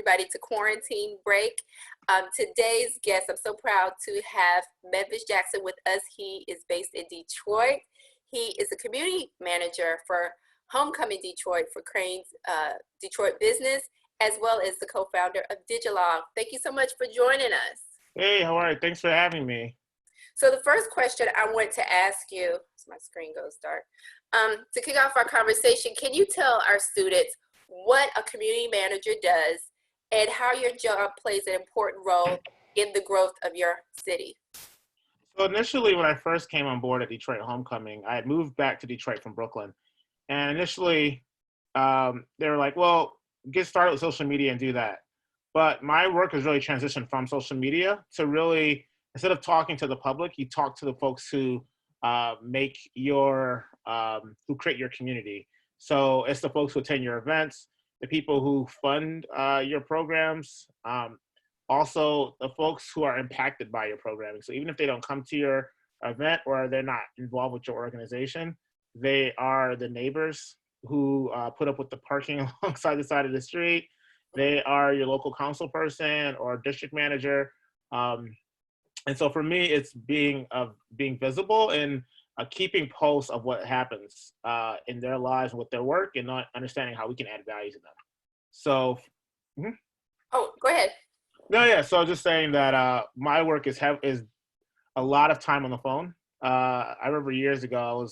everybody to quarantine break. Today's guest, I'm so proud to have Memphis Jackson with us. He is based in Detroit. He is a community manager for Homecoming Detroit for Crane's Detroit business, as well as the co-founder of Digilog. Thank you so much for joining us. Hey, how are you? Thanks for having me. So the first question I want to ask you, as my screen goes dark, to kick off our conversation, can you tell our students what a community manager does and how your job plays an important role in the growth of your city? So initially, when I first came on board at Detroit Homecoming, I had moved back to Detroit from Brooklyn. And initially, they were like, well, get started with social media and do that. But my work has really transitioned from social media to really, instead of talking to the public, you talk to the folks who make your, who create your community. So it's the folks who attend your events, the people who fund your programs, also the folks who are impacted by your programming. So even if they don't come to your event or they're not involved with your organization, they are the neighbors who put up with the parking alongside the side of the street. They are your local council person or district manager. And so for me, it's being visible and keeping pulse of what happens in their lives with their work and not understanding how we can add value to them. So, Oh, go ahead. No, yeah. So just saying that my work is a lot of time on the phone. I remember years ago,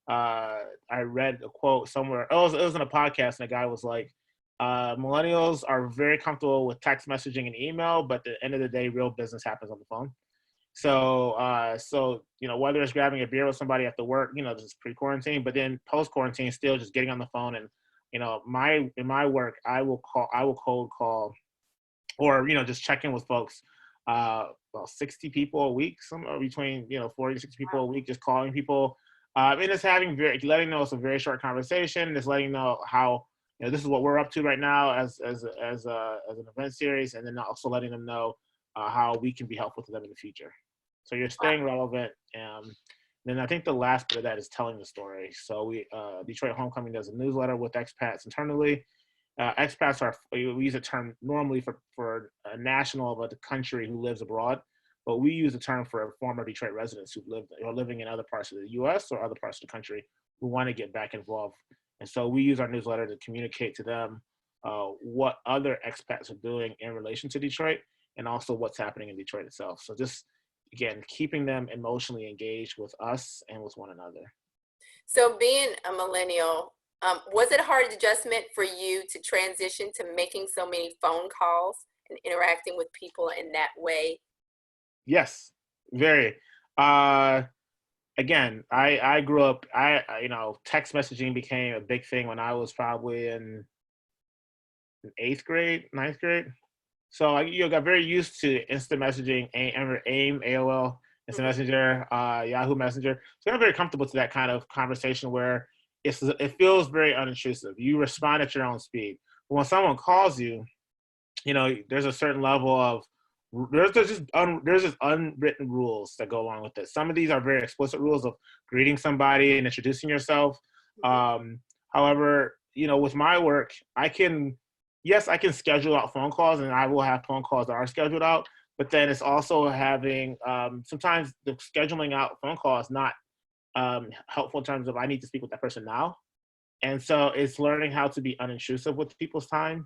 I read a quote somewhere. It was in a podcast, and a guy was like, "Millennials are very comfortable with text messaging and email, but at the end of the day, real business happens on the phone." So, whether it's grabbing a beer with somebody after work, this is pre-quarantine, but then post-quarantine, still just getting on the phone and, in my work, I will cold call, or just check in with folks, about 60 people a week, somewhere between 40 to 60 people a week, just calling people, and just letting know it's a very short conversation, just letting know how this is what we're up to right now as an event series, and then also letting them know how we can be helpful to them in the future. So you're staying relevant. Then I think the last bit of that is telling the story. So we Detroit Homecoming does a newsletter with expats internally. Expats we use a term normally for a national of the country who lives abroad, but we use the term for former Detroit residents who are living in other parts of the U.S. or other parts of the country who want to get back involved. And so we use our newsletter to communicate to them what other expats are doing in relation to Detroit and also what's happening in Detroit itself. So just, again, keeping them emotionally engaged with us and with one another. So being a millennial, was it a hard adjustment for you to transition to making so many phone calls and interacting with people in that way? Yes, very. Again, I grew up, text messaging became a big thing when I was probably in 8th grade, 9th grade. So I got very used to instant messaging, AIM, AOL, Instant Messenger, Yahoo Messenger. So I'm very comfortable to that kind of conversation where it feels very unintrusive. You respond at your own speed. But when someone calls you, there's a certain level of there's just unwritten rules that go along with it. Some of these are very explicit rules of greeting somebody and introducing yourself. However, with my work, I can schedule out phone calls, and I will have phone calls that are scheduled out. But then it's also having sometimes the scheduling out phone calls not helpful in terms of I need to speak with that person now. And so it's learning how to be unintrusive with people's time.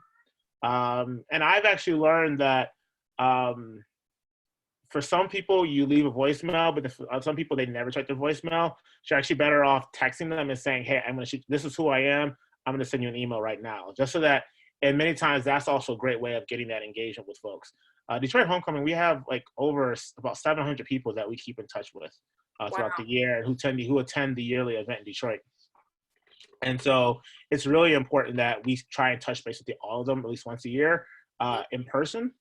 And I've actually learned that for some people, you leave a voicemail, but for some people, they never check their voicemail. So you're actually better off texting them and saying, hey, this is who I am. I'm going to send you an email right now. Just so that, and many times that's also a great way of getting that engagement with folks. Detroit Homecoming, we have over about 700 people that we keep in touch with throughout the year who attend the yearly event in Detroit. And so it's really important that we try and touch base with all of them at least once a year in person.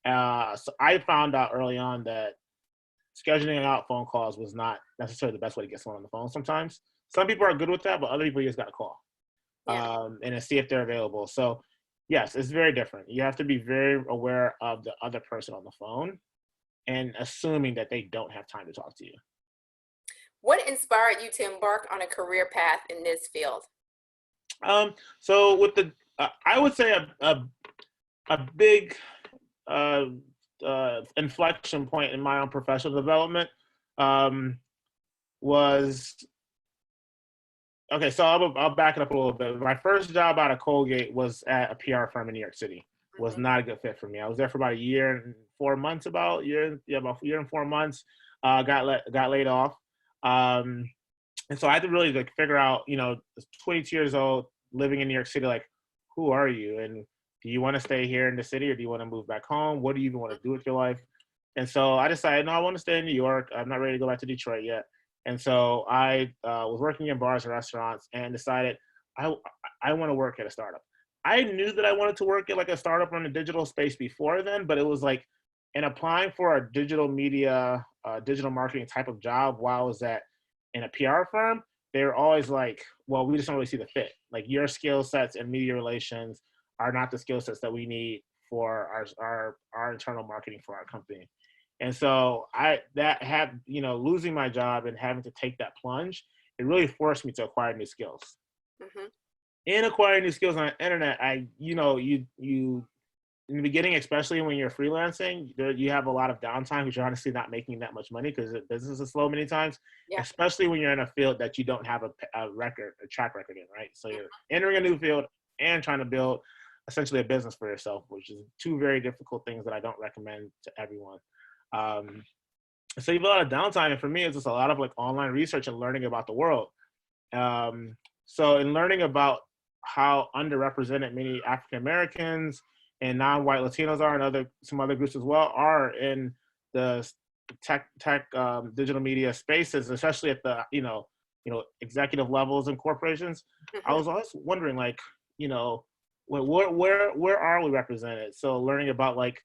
So I found out early on that scheduling out phone calls was not necessarily the best way to get someone on the phone sometimes. Some people are good with that, but other people just got to call and then see if they're available. So yes, it's very different. You have to be very aware of the other person on the phone and assuming that they don't have time to talk to you. What inspired you to embark on a career path in this field? So with I would say a big uh, inflection point in my own professional development um, was okay. So I'll back it up a little bit. My first job out of Colgate was at a PR firm in New York City. Was Mm-hmm. not a good fit for me. I was there for about a year and 4 months. About a year and 4 months. Got laid off. Um, and so I had to really like figure out, 22 years old, living in New York City, like, who are you? And do you want to stay here in the city or do you want to move back home? What do you even want to do with your life? And so I decided, no, I want to stay in New York. I'm not ready to go back to Detroit yet. And so I was working in bars and restaurants and decided I, I want to work at a startup. I knew that I wanted to work at like a startup in the digital space before then, but it was like in applying for a digital media, digital marketing type of job while I was in a PR firm, they're always like, well, we just don't really see the fit. Like your skill sets and media relations are not the skill sets that we need for our internal marketing for our company. And so losing my job and having to take that plunge, it really forced me to acquire new skills. Mm-hmm. In acquiring new skills on the internet, you in the beginning, especially when you're freelancing, you have a lot of downtime because you're honestly not making that much money because business is slow many times, Yeah. especially when you're in a field that you don't have a track record in, right? So you're entering a new field and trying to build essentially a business for yourself, which is two very difficult things that I don't recommend to everyone. So you have a lot of downtime, and for me, it's just a lot of like online research and learning about the world. So in learning about how underrepresented many African Americans and non-white Latinos are, and some other groups as well, are in the tech digital media spaces, especially at the executive levels in corporations. I Mm-hmm. was always wondering, like, where are we represented? So learning about like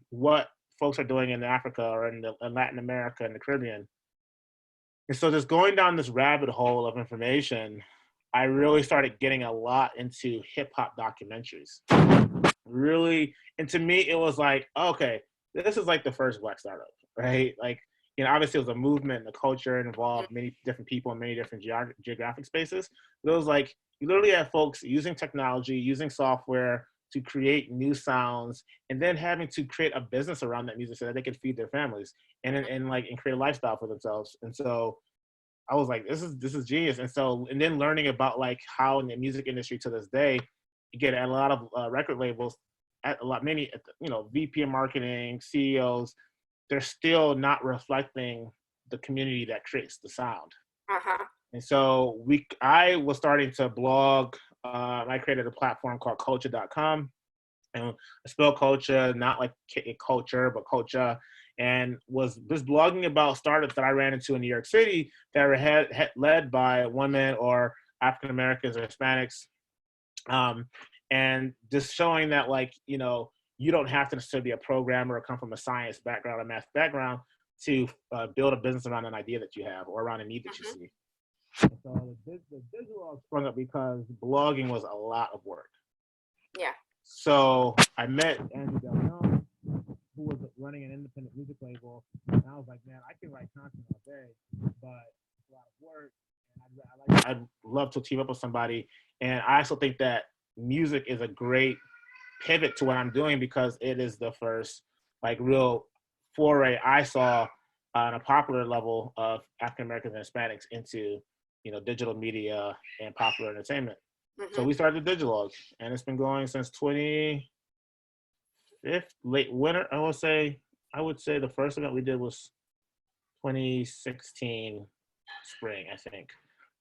what folks are doing in Africa or in Latin America and the Caribbean. And so just going down this rabbit hole of information, I really started getting a lot into hip hop documentaries. Really, and to me, it was like, okay, this is like the first Black startup, right? Like, obviously it was a movement and a culture and involved many different people in many different geographic spaces. But it was like, you literally have folks using technology, using software to create new sounds, and then having to create a business around that music so that they could feed their families and create a lifestyle for themselves. And so I was like, this is genius. And then learning about like how in the music industry to this day, again, at a lot of record labels, many, VP of marketing, CEOs, they're still not reflecting the community that creates the sound. Uh-huh. And so I was starting to blog. I created a platform called culture.com, and I spell culture, not like culture, but culture, and was just blogging about startups that I ran into in New York City that were led by women or African Americans or Hispanics, and just showing that like you don't have to necessarily be a programmer or come from a science background or math background to build a business around an idea that you have or around a need that you see. And so the digital sprung up because blogging was a lot of work. Yeah. So I met Andrew Del, who was running an independent music label, and I was like, man, I can write content all day, but it's a lot of work, and I'd love to team up with somebody. And I also think that music is a great pivot to what I'm doing because it is the first like real foray I saw on a popular level of African Americans and Hispanics into digital media and popular entertainment. Mm-hmm. So we started Digilog, and it's been going since late winter. I would say the first event we did was 2016 spring, I think.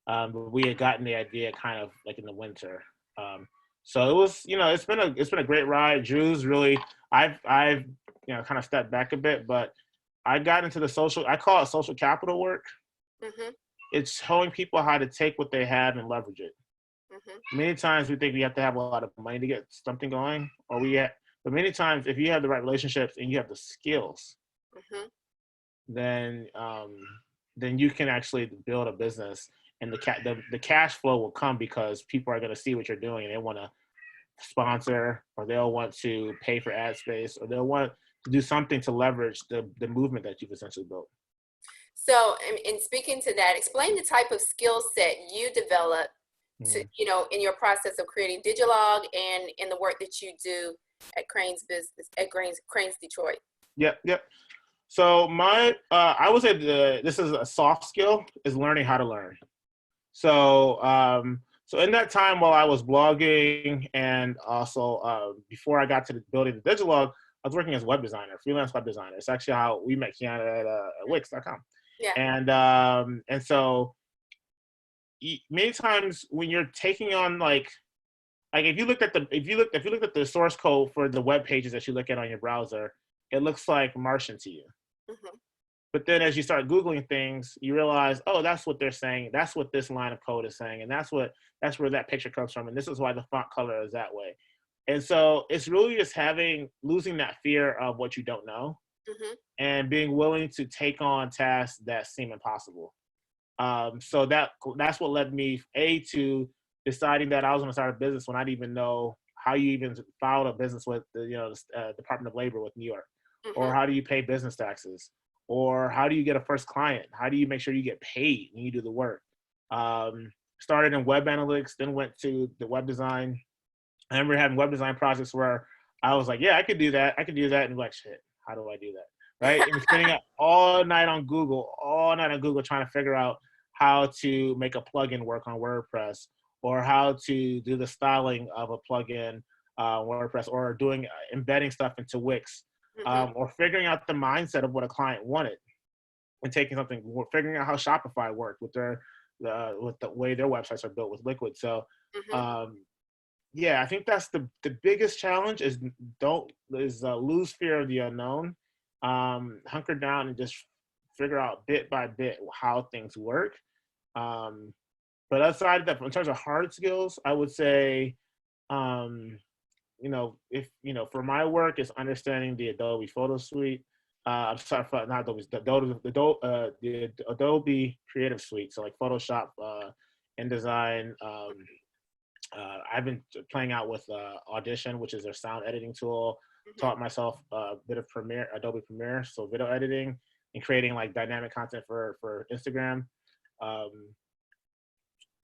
But we had gotten the idea kind of like in the winter. So it was, it's been a great ride. Drew's really, I've kind of stepped back a bit, but I got into I call it social capital work. Mm-hmm. It's showing people how to take what they have and leverage it. Mm-hmm. Many times we think we have to have a lot of money to get something going, but many times if you have the right relationships and you have the skills, mm-hmm. then you can actually build a business, and the cash flow will come because people are going to see what you're doing and they want to sponsor, or they'll want to pay for ad space, or they'll want to do something to leverage the movement that you've essentially built. So, in speaking to that, explain the type of skill set you develop to, in your process of creating Digilog and in the work that you do at Crane's business at Crane's Detroit? Yep, yep. So I would say this is a soft skill is learning how to learn. So in that time while I was blogging and also before I got to building the digital log, I was working as a web designer, freelance web designer. It's actually how we met Kiana at Wix.com. Yeah. And so many times when you're taking on like if you looked at the source code for the web pages that you look at on your browser, it looks like Martian to you. Mm-hmm. But then as you start Googling things, you realize, oh, that's what they're saying. That's what this line of code is saying. And that's where that picture comes from. And this is why the font color is that way. And so it's really just losing that fear of what you don't know, Mm-hmm. and being willing to take on tasks that seem impossible. So that's what led me, to deciding that I was going to start a business when I didn't even know how you even filed a business with the Department of Labor with New York, Mm-hmm. or how do you pay business taxes, or how do you get a first client? How do you make sure you get paid when you do the work? Started in web analytics, then went to the web design. I remember having web design projects where I was like, yeah, I could do that. And I'm like, shit, how do I do that? Right? And spending all night on Google trying to figure out how to make a plugin work on WordPress, or how to do the styling of a plugin WordPress, or embedding stuff into Wix. Mm-hmm. Or figuring out the mindset of what a client wanted, and figuring out how Shopify worked with with the way their websites are built with Liquid. So, Mm-hmm. yeah, I think that's the biggest challenge is lose fear of the unknown, hunker down and just figure out bit by bit how things work. But outside of that, in terms of hard skills, I would say, for my work, is understanding the Adobe Photo Suite. I'm sorry, not Adobe, the Adobe Creative Suite. So like Photoshop, InDesign. I've been playing out with Audition, which is their sound editing tool. Taught myself a bit of Adobe Premiere, so video editing and creating like dynamic content for Instagram. Um,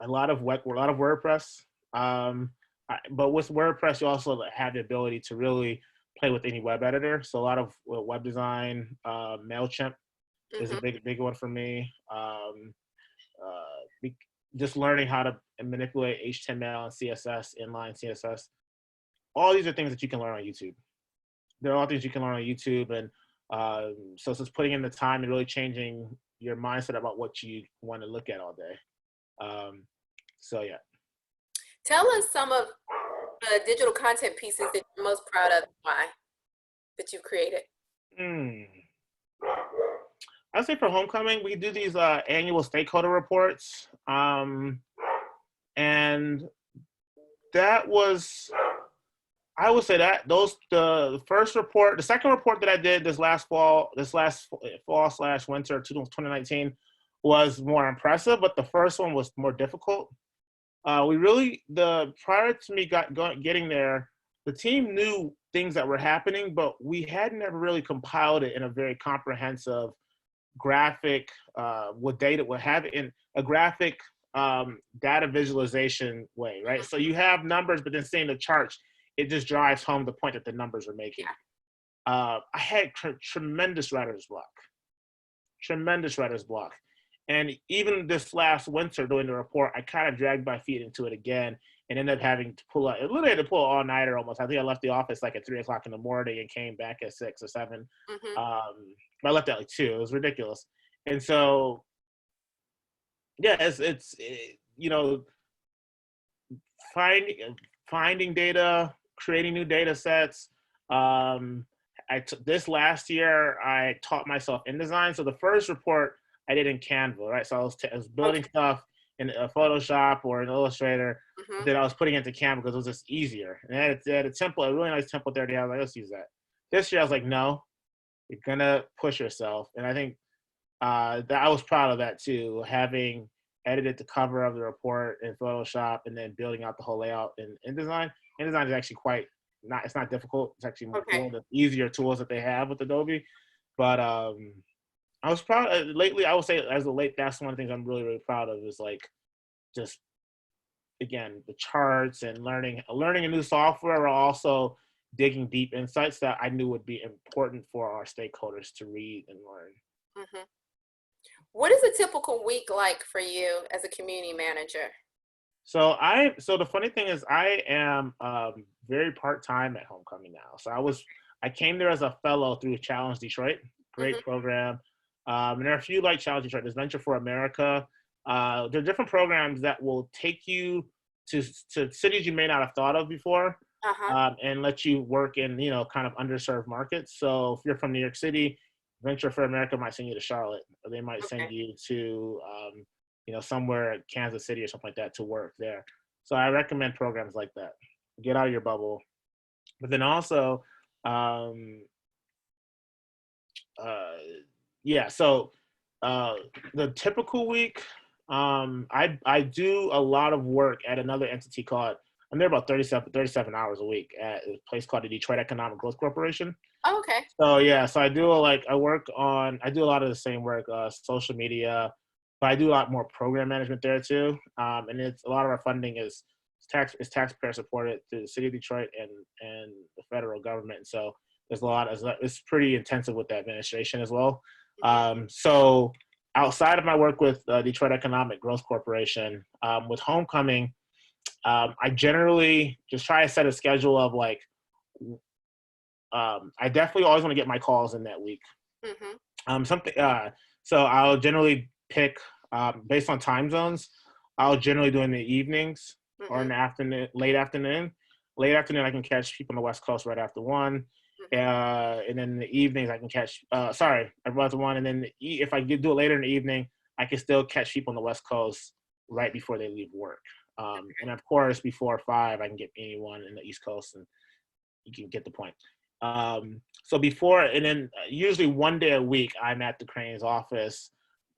a lot of WordPress. But with WordPress, you also have the ability to really play with any web editor. So a lot of web design, MailChimp is a Mm-hmm. big one for me. Just learning how to manipulate HTML and CSS, inline CSS. All these are things that you can learn on YouTube. They're all things you can learn on YouTube. And so it's just putting in the time and really changing your mindset about what you want to look at all day. So yeah. Tell us some of the digital content pieces that you're most proud of, and why, that you've created. I'd say for homecoming, we do these annual stakeholder reports, and that was, I would say that the first report, the second report that I did this last fall / winter 2019 was more impressive, but the first one was more difficult. Prior to me getting there, the team knew things that were happening, but we had never really compiled it in a very comprehensive graphic with data, would have it in a graphic data visualization way, right? So you have numbers, but then seeing the charts, it just drives home the point that the numbers are making. I had tremendous writer's block. And even this last winter doing the report, I kind of dragged my feet into it again and ended up having to pull out. It literally had to pull all-nighter almost. I think I left the office like at 3:00 in the morning and came back at 6 or 7. Mm-hmm. I left at like 2. It was ridiculous. And so, yeah, it's finding data, creating new data sets. This last year, I taught myself InDesign. So the first report I did in Canva, right? So I was building stuff in Photoshop or in Illustrator. Mm-hmm. Then I was putting it into Canva because it was just easier. And it had a really nice template there. I was like, let's use that. This year, I was like, no, you're gonna push yourself. And I think that I was proud of that too, having edited the cover of the report in Photoshop and then building out the whole layout in InDesign. InDesign is actually it's not difficult. It's actually one of the easier tools that they have with Adobe. But I was proud lately. I would say as of late, that's one of the things I'm really, really proud of is like just, again, the charts and learning a new software, or also digging deep insights that I knew would be important for our stakeholders to read and learn. Hmm. What is a typical week like for you as a community manager? So the funny thing is I am very part-time at Homecoming now. I came there as a fellow through Challenge Detroit, great Hmm. program. And there are a few like Challenge Detroit. There's Venture for America. There are different programs that will take you to cities you may not have thought of before, Uh-huh. and let you work in, kind of underserved markets. So if you're from New York City, Venture for America might send you to Charlotte, or they might send Okay. you to somewhere at Kansas City or something like that to work there. So I recommend programs like that. Get out of your bubble. But then also, um, uh, yeah. So uh, the typical week, I do a lot of work at another entity called. I'm there about 37 hours a week at a place called the Detroit Economic Growth Corporation. Oh, okay. So yeah, so I do a lot of the same work, social media, but I do a lot more program management there too. And it's a lot of our funding is taxpayer supported through the city of Detroit and the federal government. So there's it's pretty intensive with the administration as well. Hmm. So outside of my work with Detroit Economic Growth Corporation, with Homecoming, I generally just try to set a schedule of like I definitely always want to get my calls in that week. Hmm. Something. So I'll generally pick based on time zones. I'll generally do in the evenings or in Hmm. the afternoon, late afternoon. Late afternoon, I can catch people on the West Coast right after one. Hmm. And then in the evenings, I can catch. Sorry, right after one, and then if I do it later in the evening, I can still catch people on the West Coast right before they leave work. And of course, before 5, I can get anyone in the East Coast, and you can get the point. So before, and then usually one day a week, I'm at the Crane's office.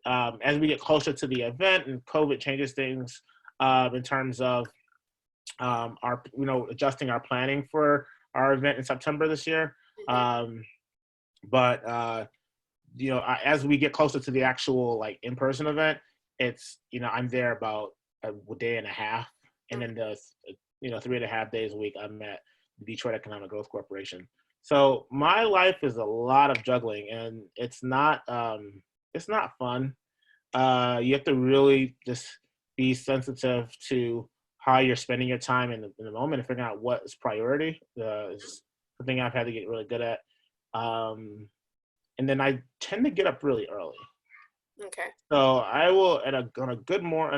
As we get closer to the event and COVID changes things in terms of our, adjusting our planning for our event in September this year. Hmm. Um, but as we get closer to the actual like in-person event, it's I'm there about a day and a half, and then the 3.5 days a week I'm at the Detroit Economic Growth Corporation. So my life is a lot of juggling, and it's not fun. You have to really just be sensitive to how you're spending your time in the moment and figuring out what is priority. Is something I've had to get really good at. And then I tend to get up really early. Okay. So I will on a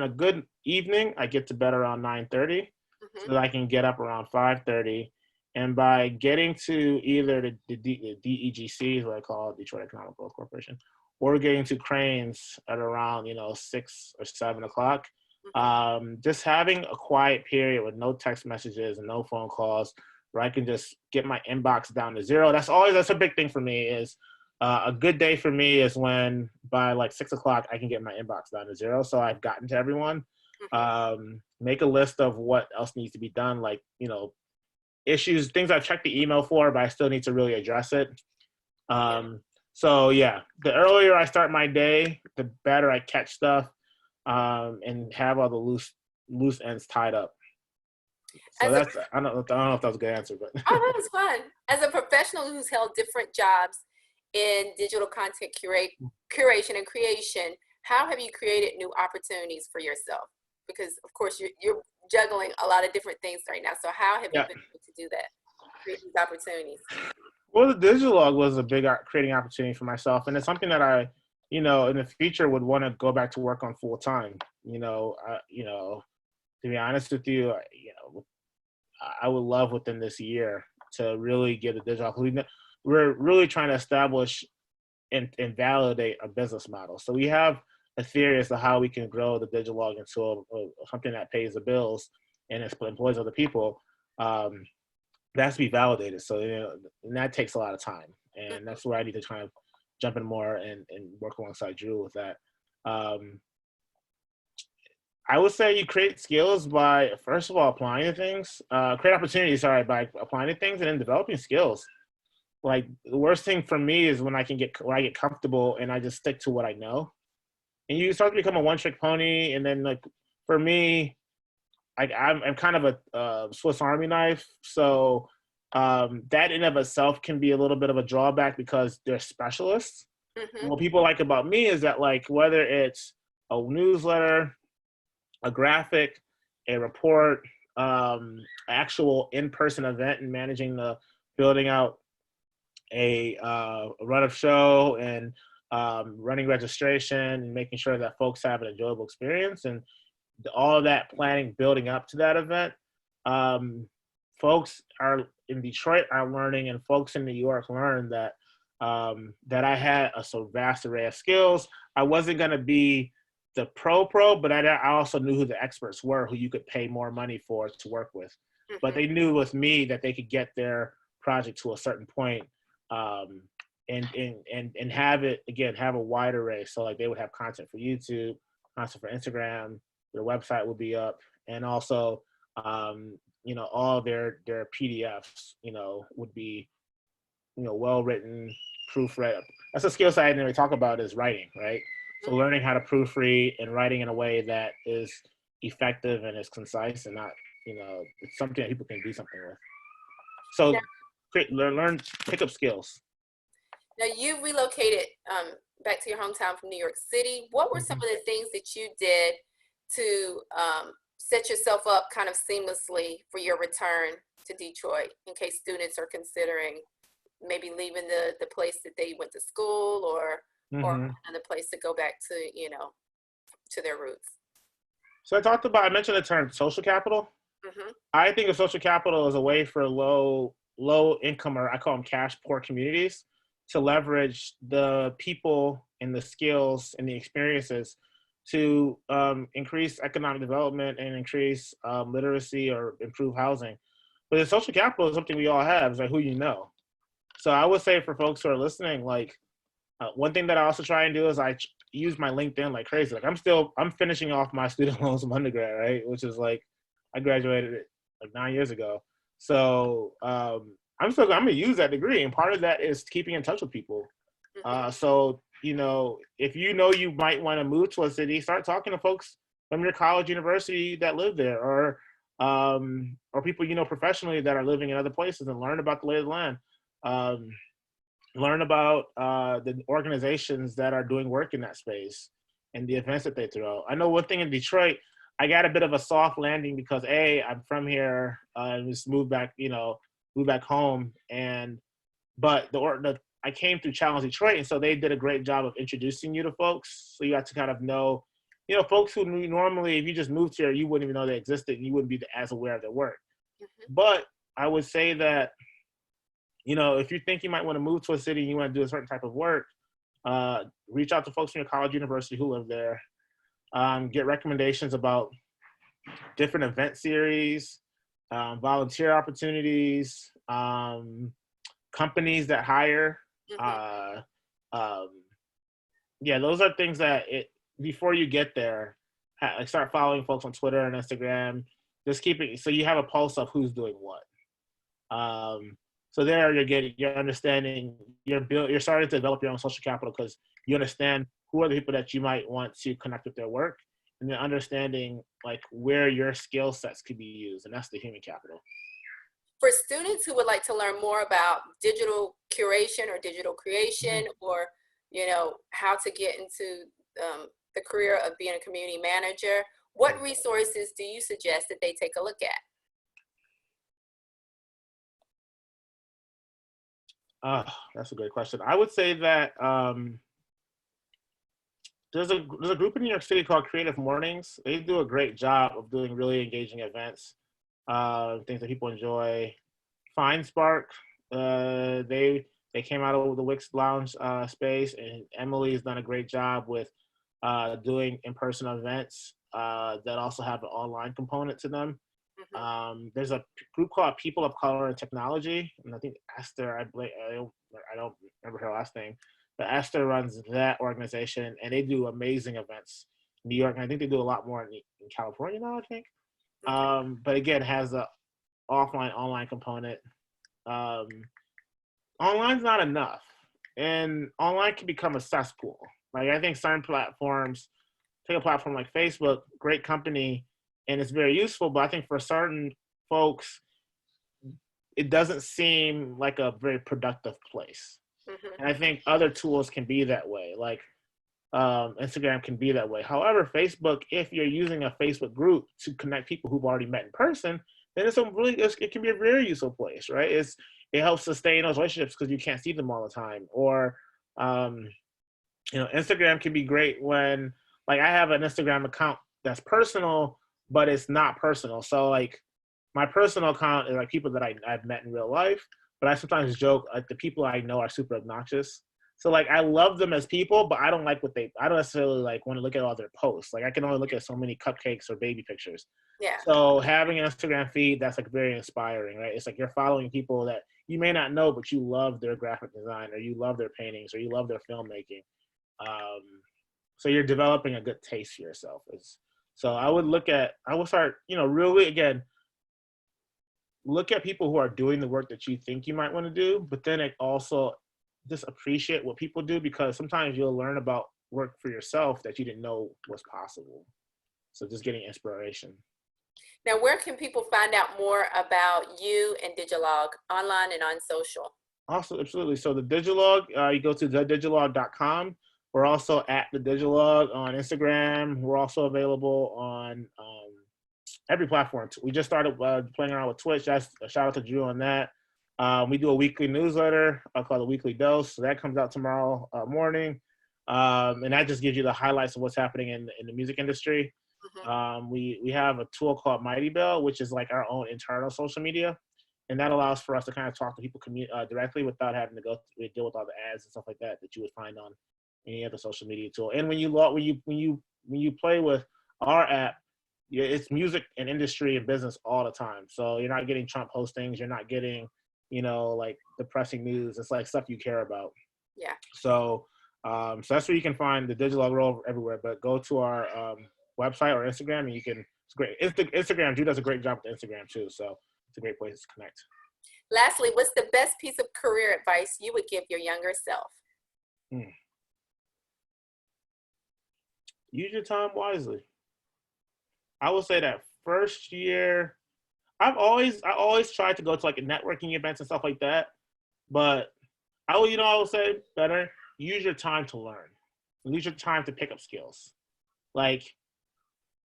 good evening, I get to bed around 9:30, Hmm. so that I can get up around 5:30. And by getting to either the DEGC, is what I call it, Detroit Economic Growth Corporation, or getting to Cranes at around 6 or 7 o'clock, Hmm. just having a quiet period with no text messages and no phone calls, where I can just get my inbox down to zero. That's a big thing for me. Is a good day for me is when by like 6 o'clock I can get my inbox down to zero. So I've gotten to everyone. Hmm. Make a list of what else needs to be done, like issues, things I've checked the email for, but I still need to really address it. Yeah. So yeah, the earlier I start my day, the better I catch stuff, and have all the loose ends tied up. So As a I don't know if that was a good answer, but Oh, that was fun. As a professional who's held different jobs in digital content curation and creation, how have you created new opportunities for yourself? Because of course you're juggling a lot of different things right now. So how have you yeah. been able to do that? Create these opportunities. Well, the digital log was a big creating opportunity for myself, and it's something that I, in the future would want to go back to work on full time. To be honest with you, I would love within this year to really get a digital. We're really trying to establish and validate a business model. So we have a theory as to how we can grow the digital log into something that pays the bills and employs other people. That has to be validated. So and that takes a lot of time, and Mhm. that's where I need to kind of jump in more and work alongside Drew with that. Um, I would say you create skills by first of all applying to things, create opportunities. Sorry, by applying to things and then developing skills. Like the worst thing for me is when I get comfortable and I just stick to what I know, and you start to become a one trick pony. And then like for me, I'm kind of a Swiss Army knife, so that in of itself can be a little bit of a drawback because they're specialists. Mm-hmm. What people like about me is that, like, whether it's a newsletter, a graphic, a report, actual in-person event, and managing the building out a run of show and running registration and making sure that folks have an enjoyable experience and all of that planning building up to that event. Um, Folks are in Detroit are learning, and folks in New York learned that that I had a so vast array of skills. I wasn't going to be the pro, but I also knew who the experts were, who you could pay more money for to work with. But Mm-hmm. they knew with me that they could get their project to a certain point, um, and have it again have a wide array. So like they would have content for YouTube, content for Instagram, their website would be up, and also all their PDFs would be well written, proofread. That's a skill set I didn't really talk about is writing, right? So learning how to proofread and writing in a way that is effective and is concise and not it's something that people can do something with. Now, So learn pick up skills. now you relocated back to your hometown from New York City. What were some Mm-hmm. of the things that you did to set yourself up kind of seamlessly for your return to Detroit in case students are considering maybe leaving the place that they went to school or Mm-hmm. another place to go back to, to their roots? So I mentioned the term social capital. Mm-hmm. I think of social capital as a way for low income, or I call them cash poor communities, to leverage the people and the skills and the experiences to increase economic development and increase literacy or improve housing. But the social capital is something we all have. It's like who you know. So I would say for folks who are listening, like one thing that I also try and do is I use my LinkedIn like crazy. Like I'm finishing off my student loans from undergrad, right? Which is like I graduated like 9 years ago. So I'm gonna use that degree, and part of that is keeping in touch with people. Mm-hmm. So if you might want to move to a city, start talking to folks from your college, university that live there, or people professionally that are living in other places, and learn about the lay of the land. Um, Learn about the organizations that are doing work in that space and the events that they throw. I know one thing in Detroit, I got a bit of a soft landing because I'm from here and just moved back home, but I came through Challenge Detroit, and so they did a great job of introducing you to folks. So you got to kind of know, folks who normally, if you just moved here, you wouldn't even know they existed, and you wouldn't be as aware of their work. Mm-hmm. But I would say that if you think you might want to move to a city and you want to do a certain type of work, reach out to folks from your college, university who live there. Get recommendations about different event series, volunteer opportunities, companies that hire. Mm-hmm. Uh, um, yeah, those are things that before you get there, like start following folks on Twitter and Instagram. Just keep it so you have a pulse of who's doing what. So there you're understanding, you're starting to develop your own social capital because you understand who are the people that you might want to connect with their work, and then understanding like where your skill sets could be used, and that's the human capital. For students who would like to learn more about digital curation or digital creation, or how to get into the career of being a community manager, what resources do you suggest that they take a look at? That's a great question. I would say that there's a group in New York City called Creative Mornings. They do a great job of doing really engaging events, things that people enjoy. Fine Spark, they came out of the Wix Lounge space, and Emily's done a great job with doing in-person events that also have an online component to them. Mm-hmm. There's a group called People of Color and Technology, and I think Esther, I don't remember her last name, but Esther runs that organization, and they do amazing events in New York, and I think they do a lot more in California now, I think. Okay. But again, has a offline, online component. Online's not enough, and online can become a cesspool. Like I think certain platforms, take a platform like Facebook, great company, and it's very useful. But I think for certain folks, it doesn't seem like a very productive place. Mm-hmm. And I think other tools can be that way. Like Instagram can be that way. However, Facebook, if you're using a Facebook group to connect people who've already met in person, then it can be a very useful place, right? It helps sustain those relationships because you can't see them all the time. Or um, Instagram can be great when, like, I have an Instagram account that's personal, but it's not personal. So like my personal account is like people that I've met in real life, but I sometimes joke like the people I know are super obnoxious. So like I love them as people, but I don't necessarily like want to look at all their posts. Like I can only look at so many cupcakes or baby pictures. Yeah. So having an Instagram feed that's like very inspiring, right? It's like you're following people that you may not know, but you love their graphic design or you love their paintings or you love their filmmaking. Um, so you're developing a good taste for yourself. So I would start, really again, look at people who are doing the work that you think you might want to do, but then also just appreciate what people do because sometimes you'll learn about work for yourself that you didn't know was possible. So just getting inspiration. Now, where can people find out more about you and Digilog online and on social? Also, absolutely. So the Digilog, you go to thedigitalog.com. We're also at the Digilog on Instagram. We're also available on every platform. We just started playing around with Twitch. That's a shout out to Drew on that. We do a weekly newsletter called the Weekly Dose. So that comes out tomorrow morning. And that just gives you the highlights of what's happening in the music industry. Mm-hmm. We have a tool called Mighty Bell, which is like our own internal social media. And that allows for us to kind of talk to people directly without having to deal with all the ads and stuff like that you would find on any other social media tool. And when you play with our app, it's music and industry and business all the time. So you're not getting Trump postings. You're not getting, like depressing news. It's like stuff you care about. Yeah. So that's where you can find the Digilog role everywhere. But go to our website or Instagram, and you can. It's great. Instagram, Drew does a great job with Instagram too. So it's a great place to connect. Lastly, what's the best piece of career advice you would give your younger self? Use your time wisely. I would say that first year, I always tried to go to like networking events and stuff like that. But I would say better use your time to learn. Use your time to pick up skills. Like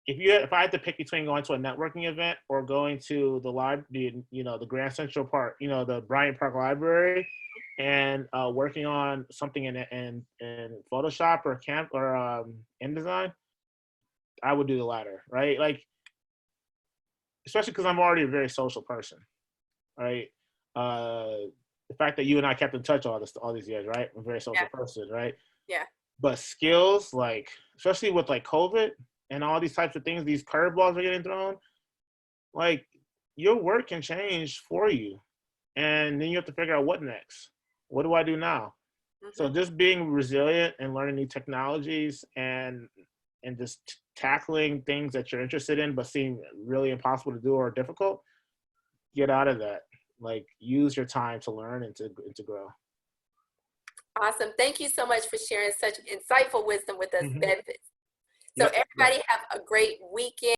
if I had to pick between going to a networking event or going to the library, the Grand Central Park, the Bryant Park Library, and working on something in Photoshop or InDesign, I would do the latter, right? Like, especially because I'm already a very social person, right? The fact that you and I kept in touch all these years, right? I'm a very social person, right? Yeah. But skills, like, especially with like COVID and all these types of things, these curveballs are getting thrown, like, your work can change for you. And then you have to figure out what next. What do I do now? Mm-hmm. So just being resilient and learning new technologies and just tackling things that you're interested in but seem really impossible to do or difficult, get out of that. Like, use your time to learn and to grow. Awesome. Thank you so much for sharing such insightful wisdom with us, Mm-hmm. Benefits. So Yep. everybody have a great weekend.